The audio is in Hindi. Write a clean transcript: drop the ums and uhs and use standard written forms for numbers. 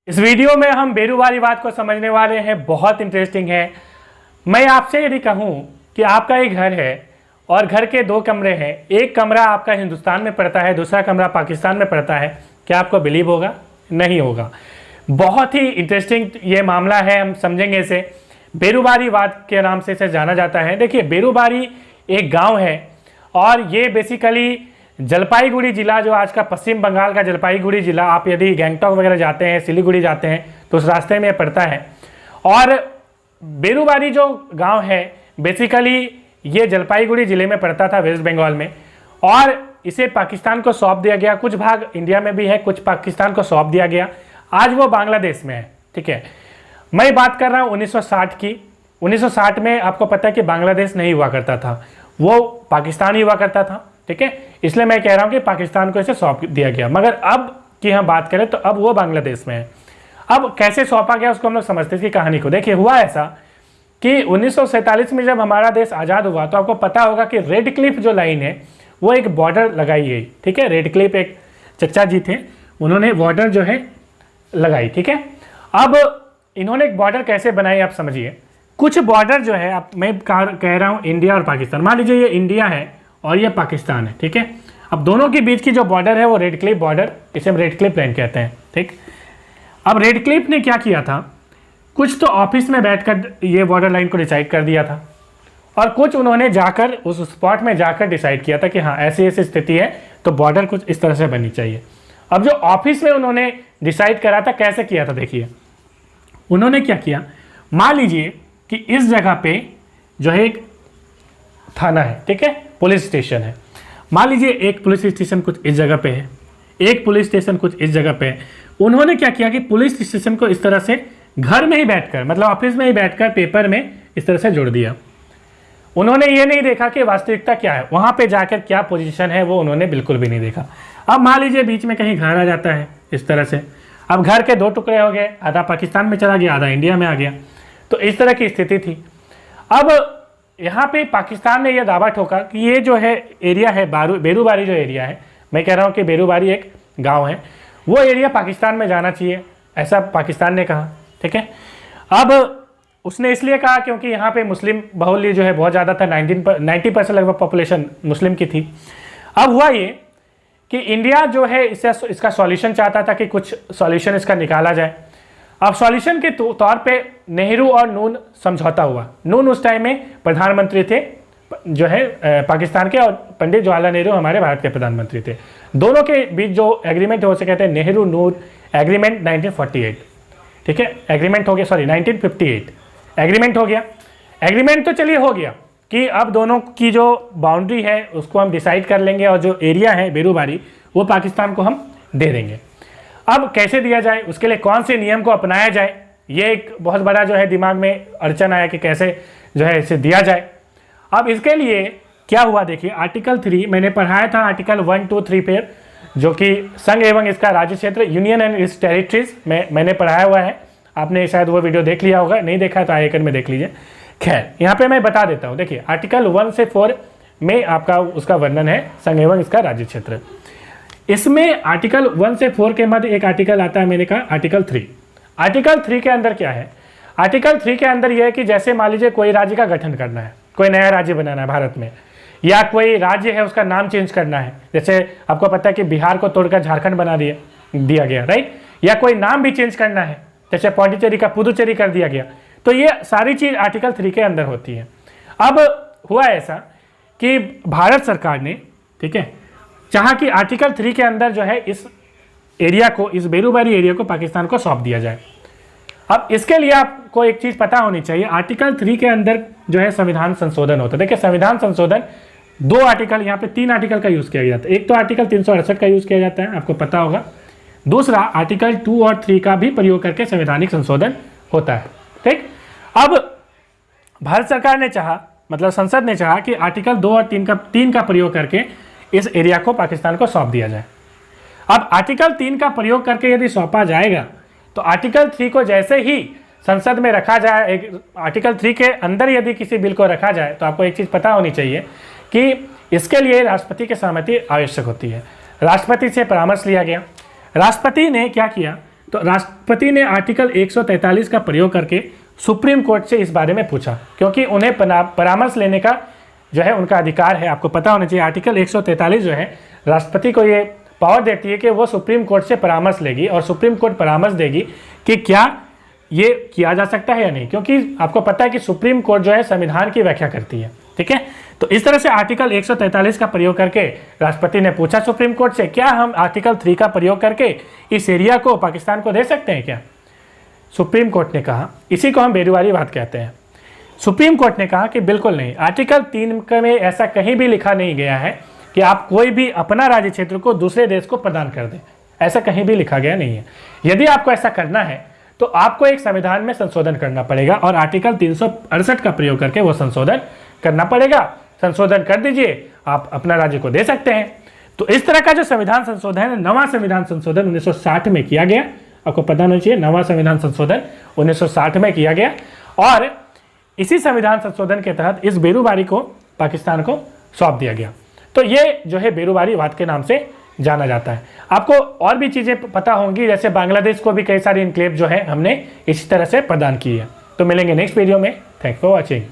इस वीडियो में हम बेरूवारी बात को समझने वाले हैं, बहुत इंटरेस्टिंग है। मैं आपसे यदि कहूं कि आपका एक घर है और घर के 2 कमरे हैं, एक कमरा आपका हिंदुस्तान में पड़ता है, दूसरा कमरा पाकिस्तान में पड़ता है, क्या आपको बिलीव होगा? नहीं होगा। बहुत ही इंटरेस्टिंग ये मामला है, हम समझेंगे इसे। बेरूवारीवाद के नाम से इसे जाना जाता है। देखिए, बेरूवारी एक गाँव है और ये बेसिकली जलपाईगुड़ी जिला, जो आज का पश्चिम बंगाल का जलपाईगुड़ी जिला, आप यदि गैंगटॉक वगैरह जाते हैं, सिलीगुड़ी जाते हैं तो उस रास्ते में पड़ता है। और बेरूवारी जो गांव है बेसिकली ये जलपाईगुड़ी जिले में पड़ता था, वेस्ट बंगाल में, और इसे पाकिस्तान को सौंप दिया गया। कुछ भाग इंडिया में भी है, कुछ पाकिस्तान को सौंप दिया गया। आज वो बांग्लादेश में है। ठीक है, मैं बात कर रहा हूँ 1960 की। 1960 में आपको पता है कि बांग्लादेश नहीं हुआ करता था, वो पाकिस्तान ही हुआ करता था। ठीक है, इसलिए मैं कह रहा हूं कि पाकिस्तान को इसे सौंप दिया गया। मगर अब की हम बात करें तो अब वो बांग्लादेश में है। अब कैसे सौंपा गया उसको हम लोग समझते हैं इसकी कहानी को। देखिए, हुआ ऐसा कि 1947 में जब हमारा देश आज़ाद हुआ तो आपको पता होगा कि रेड क्लिफ जो लाइन है वो एक बॉर्डर लगाई गई। ठीक है, रेड क्लिफ एक चचा जी थे, उन्होंने बॉर्डर जो है लगाई। ठीक है, अब इन्होंने एक बॉर्डर कैसे बनाई आप समझिए। कुछ बॉर्डर जो है, आप मैं कह रहा हूँ इंडिया और पाकिस्तान, मान लीजिए ये इंडिया है और ये पाकिस्तान है। ठीक है, अब दोनों के बीच की जो बॉर्डर है वो रेड क्लिफ बॉर्डर, इसे हम रेड क्लिफ लाइन कहते हैं। ठीक, अब रेड क्लिफ ने क्या किया था, कुछ तो ऑफिस में बैठकर ये बॉर्डर लाइन को डिसाइड कर दिया था और कुछ उन्होंने जाकर उस स्पॉट में जाकर डिसाइड किया था कि हाँ ऐसी ऐसी स्थिति है तो बॉर्डर कुछ इस तरह से बननी चाहिए। अब जो ऑफिस में उन्होंने डिसाइड करा था, कैसे किया था देखिए। उन्होंने क्या किया, मान लीजिए कि इस जगह पे जो है एक थाना है, ठीक है, पुलिस स्टेशन है। मान लीजिए एक पुलिस स्टेशन कुछ इस जगह पे है, एक पुलिस स्टेशन कुछ इस जगह पे है। उन्होंने क्या किया कि पुलिस स्टेशन को इस तरह से घर में ही बैठकर, मतलब ऑफिस में ही बैठकर पेपर में इस तरह से जोड़ दिया। उन्होंने ये नहीं देखा कि वास्तविकता क्या है, वहां पे जाकर क्या पोजीशन है वो उन्होंने बिल्कुल भी नहीं देखा। अब मान लीजिए बीच में कहीं घर आ जाता है इस तरह से, अब घर के 2 टुकड़े हो गए, आधा पाकिस्तान में चला गया, आधा इंडिया में आ गया। तो इस तरह की स्थिति थी। अब यहाँ पे पाकिस्तान ने यह दावा ठोका कि ये जो है एरिया है बेरूवारी जो एरिया है, मैं कह रहा हूँ कि बेरूवारी एक गांव है, वो एरिया पाकिस्तान में जाना चाहिए, ऐसा पाकिस्तान ने कहा। ठीक है, अब उसने इसलिए कहा क्योंकि यहाँ पे मुस्लिम बाहुल्य जो है बहुत ज़्यादा था, 90% लगभग पॉपुलेशन मुस्लिम की थी। अब हुआ ये कि इंडिया जो है इसका सॉल्यूशन चाहता था कि कुछ सॉल्यूशन इसका निकाला जाए। अब सॉल्यूशन के तौर पे नेहरू और नून समझौता हुआ। नून उस टाइम में प्रधानमंत्री थे जो है पाकिस्तान के, और पंडित जवाहरलाल नेहरू हमारे भारत के प्रधानमंत्री थे। दोनों के बीच जो एग्रीमेंट है उसे कहते हैं नेहरू नून एग्रीमेंट 1948। ठीक है, एग्रीमेंट हो गया, सॉरी 1958 एग्रीमेंट हो गया। एग्रीमेंट तो चलिए हो गया कि अब दोनों की जो बाउंड्री है उसको हम डिसाइड कर लेंगे और जो एरिया है बेरूवारी वो पाकिस्तान को हम दे देंगे। अब कैसे दिया जाए, उसके लिए कौन से नियम को अपनाया जाए, ये एक बहुत बड़ा जो है दिमाग में अड़चन आया कि कैसे जो है इसे दिया जाए। अब इसके लिए क्या हुआ देखिए, आर्टिकल 3 मैंने पढ़ाया था, आर्टिकल 1, 2, 3 पे, जो कि संघ एवं इसका राज्य क्षेत्र, यूनियन एंड इट्स टेरिटरीज मैंने पढ़ाया हुआ है। आपने शायद वो वीडियो देख लिया होगा, नहीं देखा तो आईकन में देख लीजिए। खैर, यहाँ पे मैं बता देता हूँ। देखिए, आर्टिकल 1 से 4 में आपका उसका वर्णन है, संघ एवं इसका राज्य क्षेत्र। इसमें आर्टिकल 1 से 4 के मध्य एक आर्टिकल आता है, मैंने कहा आर्टिकल 3। आर्टिकल 3 के अंदर क्या है, आर्टिकल 3 के अंदर यह है कि जैसे मान लीजिए कोई राज्य का गठन करना है, कोई नया राज्य बनाना है भारत में, या कोई राज्य है उसका नाम चेंज करना है, जैसे आपको पता है कि बिहार को तोड़कर झारखंड बना दिया गया, राइट, या कोई नाम भी चेंज करना है, जैसे पौंडीचेरी का पुदुचेरी कर दिया गया, तो ये सारी चीज़ आर्टिकल 3 के अंदर होती है। अब हुआ ऐसा कि भारत सरकार ने, ठीक है, चाहा कि आर्टिकल 3 के अंदर जो है इस एरिया को, इस बेरूवारी एरिया को पाकिस्तान को सौंप दिया जाए। अब इसके लिए आपको एक चीज़ पता होनी चाहिए, आर्टिकल 3 के अंदर जो है संविधान संशोधन होता है। देखिए, संविधान संशोधन 2 आर्टिकल, यहाँ पे 3 आर्टिकल का यूज़ किया जाता है। एक तो आर्टिकल 368 का यूज़ किया जाता है, आपको पता होगा। दूसरा आर्टिकल 2 और 3 का भी प्रयोग करके संवैधानिक संशोधन होता है। ठीक, अब भारत सरकार ने चाहा, मतलब संसद ने चाहा कि आर्टिकल 2 और 3 का प्रयोग करके इस एरिया को पाकिस्तान को सौंप दिया जाए। अब आर्टिकल 3 का प्रयोग करके यदि सौंपा जाएगा तो आर्टिकल 3 को जैसे ही संसद में रखा जाए, एक आर्टिकल 3 के अंदर यदि किसी बिल को रखा जाए तो आपको एक चीज़ पता होनी चाहिए कि इसके लिए राष्ट्रपति की सहमति आवश्यक होती है। राष्ट्रपति से परामर्श लिया गया। राष्ट्रपति ने क्या किया, तो राष्ट्रपति ने आर्टिकल 143 का प्रयोग करके सुप्रीम कोर्ट से इस बारे में पूछा, क्योंकि उन्हें परामर्श लेने का जो है उनका अधिकार है। आपको पता होना चाहिए आर्टिकल 143 जो है राष्ट्रपति को ये पावर देती है कि वो सुप्रीम कोर्ट से परामर्श लेगी और सुप्रीम कोर्ट परामर्श देगी कि क्या ये किया जा सकता है या नहीं, क्योंकि आपको पता है कि सुप्रीम कोर्ट जो है संविधान की व्याख्या करती है। ठीक है, तो इस तरह से आर्टिकल 143 का प्रयोग करके राष्ट्रपति ने पूछा सुप्रीम कोर्ट से, क्या हम आर्टिकल 3 का प्रयोग करके इस एरिया को पाकिस्तान को दे सकते हैं क्या? सुप्रीम कोर्ट ने कहा, इसी को हम बेरुवारीवाद कहते हैं। सुप्रीम कोर्ट ने कहा कि बिल्कुल नहीं, आर्टिकल 3 में ऐसा कहीं भी लिखा नहीं गया है कि आप कोई भी अपना राज्य क्षेत्र को दूसरे देश को प्रदान कर दें। ऐसा कहीं भी लिखा गया नहीं है। यदि आपको ऐसा करना है तो आपको एक संविधान में संशोधन करना पड़ेगा और आर्टिकल 368 का प्रयोग करके वो संशोधन करना पड़ेगा। संशोधन कर दीजिए, आप अपना राज्य को दे सकते हैं। तो इस तरह का जो संविधान संशोधन है, नवा संविधान संशोधन 1960 में किया गया। आपको पता होना चाहिए, नवा संविधान संशोधन 1960 में किया गया और इसी संविधान संशोधन के तहत इस बेरुबारी को पाकिस्तान को सौंप दिया गया। तो ये जो है बेरुबारीवाद के नाम से जाना जाता है। आपको और भी चीज़ें पता होंगी, जैसे बांग्लादेश को भी कई सारी इनक्लेव जो है हमने इसी तरह से प्रदान की है। तो मिलेंगे नेक्स्ट वीडियो में। Thanks for watching.